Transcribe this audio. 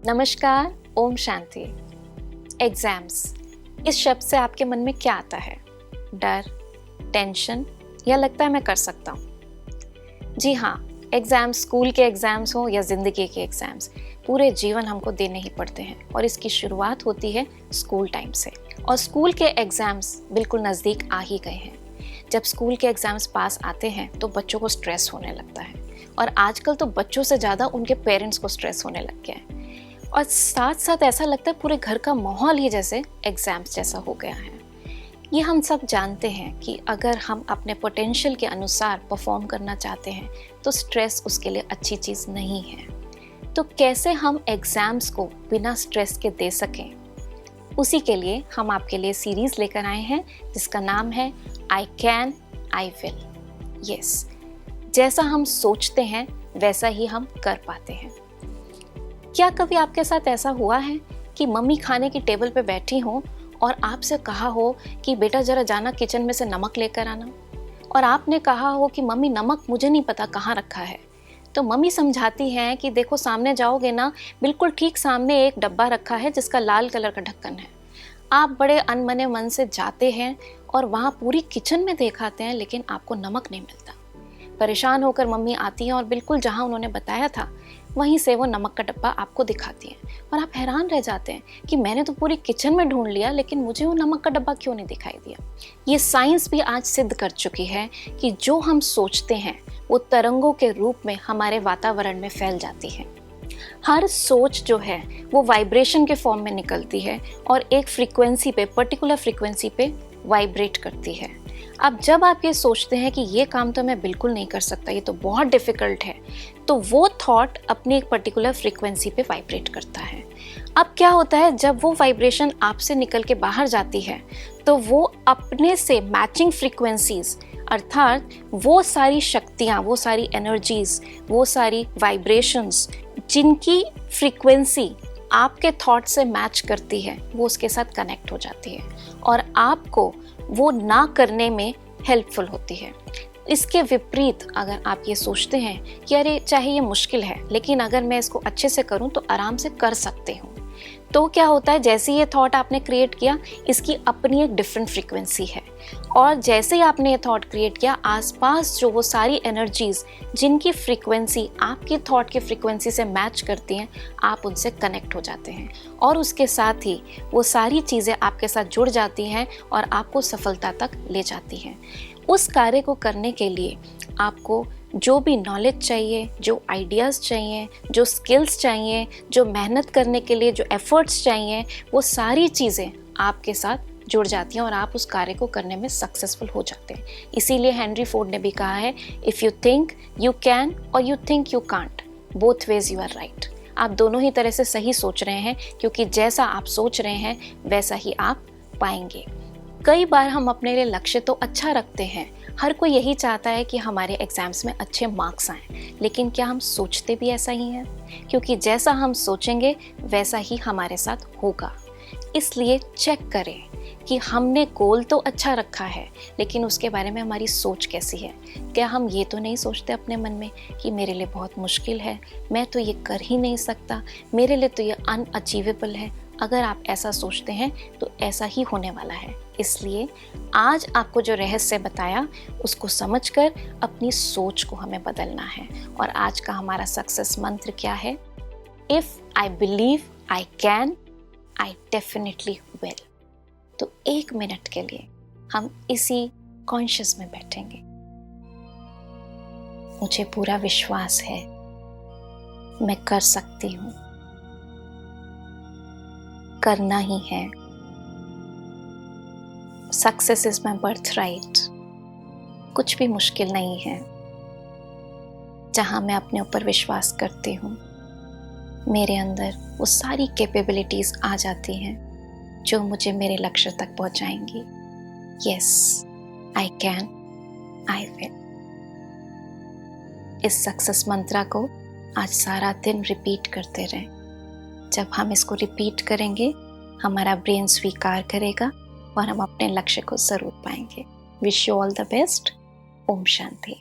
नमस्कार, ओम शांति। एग्जाम्स, इस शब्द से आपके मन में क्या आता है? डर, टेंशन या लगता है मैं कर सकता हूँ? जी हाँ, एग्जाम्स, स्कूल के एग्जाम्स हो या ज़िंदगी के एग्जाम्स, पूरे जीवन हमको देने ही पड़ते हैं और इसकी शुरुआत होती है स्कूल टाइम से। और स्कूल के एग्जाम्स बिल्कुल नज़दीक आ ही गए हैं। जब स्कूल के एग्जाम्स पास आते हैं तो बच्चों को स्ट्रेस होने लगता है और आजकल तो बच्चों से ज़्यादा उनके पेरेंट्स को स्ट्रेस होने लग गया है। और साथ साथ ऐसा लगता है पूरे घर का माहौल ही जैसे एग्जाम्स जैसा हो गया है। ये हम सब जानते हैं कि अगर हम अपने पोटेंशियल के अनुसार परफॉर्म करना चाहते हैं तो स्ट्रेस उसके लिए अच्छी चीज़ नहीं है। तो कैसे हम एग्ज़ाम्स को बिना स्ट्रेस के दे सकें, उसी के लिए हम आपके लिए सीरीज़ लेकर आए हैं जिसका नाम है आई कैन, आई विल। यस, जैसा हम सोचते हैं वैसा ही हम कर पाते हैं। क्या कभी आपके साथ ऐसा हुआ है कि मम्मी खाने की टेबल पे बैठी हो और आपसे कहा हो कि बेटा ज़रा जाना किचन में से नमक लेकर आना, और आपने कहा हो कि मम्मी नमक मुझे नहीं पता कहाँ रखा है। तो मम्मी समझाती हैं कि देखो सामने जाओगे ना, बिल्कुल ठीक सामने एक डब्बा रखा है जिसका लाल कलर का ढक्कन है। आप बड़े अनमने मन से जाते हैं और वहाँ पूरी किचन में देखाते हैं लेकिन आपको नमक नहीं मिलता। परेशान होकर मम्मी आती हैं और बिल्कुल जहाँ उन्होंने बताया था वहीं से वो नमक का डब्बा आपको दिखाती हैं और आप हैरान रह जाते हैं कि मैंने तो पूरी किचन में ढूंढ लिया लेकिन मुझे वो नमक का डब्बा क्यों नहीं दिखाई दिया। ये साइंस भी आज सिद्ध कर चुकी है कि जो हम सोचते हैं वो तरंगों के रूप में हमारे वातावरण में फैल जाती है। हर सोच जो है वो वाइब्रेशन के फॉर्म में निकलती है और एक फ्रीक्वेंसी पे, पर्टिकुलर फ्रीक्वेंसी पे वाइब्रेट करती है। अब जब आप ये सोचते हैं कि ये काम तो मैं बिल्कुल नहीं कर सकता, ये तो बहुत डिफ़िकल्ट है, तो वो थॉट अपनी एक पर्टिकुलर फ्रीक्वेंसी पे वाइब्रेट करता है। अब क्या होता है, जब वो वाइब्रेशन आपसे निकल के बाहर जाती है तो वो अपने से मैचिंग फ्रीक्वेंसीज, अर्थात वो सारी शक्तियाँ, वो सारी एनर्जीज, वो सारी वाइब्रेशंस जिनकी फ्रीक्वेंसी आपके थॉट से मैच करती है, वो उसके साथ कनेक्ट हो जाती है और आपको वो ना करने में हेल्पफुल होती है। इसके विपरीत अगर आप ये सोचते हैं कि अरे चाहे ये मुश्किल है लेकिन अगर मैं इसको अच्छे से करूं तो आराम से कर सकते हूँ, तो क्या होता है, जैसे ये थॉट आपने क्रिएट किया इसकी अपनी एक डिफरेंट फ्रीक्वेंसी है और जैसे ही आपने ये थॉट क्रिएट किया, आसपास जो वो सारी एनर्जीज जिनकी फ्रीक्वेंसी आपकी थॉट की फ्रीक्वेंसी से मैच करती हैं, आप उनसे कनेक्ट हो जाते हैं और उसके साथ ही वो सारी चीज़ें आपके साथ जुड़ जाती हैं और आपको सफलता तक ले जाती हैं। उस कार्य को करने के लिए आपको जो भी नॉलेज चाहिए, जो आइडियाज़ चाहिए, जो स्किल्स चाहिए, जो मेहनत करने के लिए जो एफर्ट्स चाहिए, वो सारी चीज़ें आपके साथ जुड़ जाती हैं और आप उस कार्य को करने में सक्सेसफुल हो जाते हैं। इसीलिए हेनरी फोर्ड ने भी कहा है, if you think you can और you think you can't, both ways you are right. आप दोनों ही तरह से सही सोच रहे हैं क्योंकि जैसा आप सोच रहे हैं वैसा ही आप पाएंगे। कई बार हम अपने लिए लक्ष्य तो अच्छा रखते हैं, हर कोई यही चाहता है कि हमारे एग्ज़ाम्स में अच्छे मार्क्स आएँ, लेकिन क्या हम सोचते भी ऐसा ही हैं? क्योंकि जैसा हम सोचेंगे वैसा ही हमारे साथ होगा। इसलिए चेक करें कि हमने गोल तो अच्छा रखा है लेकिन उसके बारे में हमारी सोच कैसी है। क्या हम ये तो नहीं सोचते अपने मन में कि मेरे लिए बहुत मुश्किल है, मैं तो ये कर ही नहीं सकता, मेरे लिए तो ये अनअचीवेबल है। अगर आप ऐसा सोचते हैं तो ऐसा ही होने वाला है। इसलिए आज आपको जो रहस्य बताया उसको समझकर अपनी सोच को हमें बदलना है। और आज का हमारा सक्सेस मंत्र क्या है? If I believe I can, I definitely will. तो 1 मिनट के लिए हम इसी कॉन्शियस में बैठेंगे। मुझे पूरा विश्वास है, मैं कर सकती हूँ, करना ही है। Success is my birth right. कुछ भी मुश्किल नहीं है। जहाँ मैं अपने ऊपर विश्वास करती हूँ, मेरे अंदर वो सारी कैपेबिलिटीज आ जाती हैं जो मुझे मेरे लक्ष्य तक पहुँचाएंगी। Yes, I can, I will. इस सक्सेस मंत्रा को आज सारा दिन रिपीट करते रहें। जब हम इसको रिपीट करेंगे हमारा ब्रेन स्वीकार करेगा और हम अपने लक्ष्य को ज़रूर पाएंगे। Wish you all the best. ओम शांति।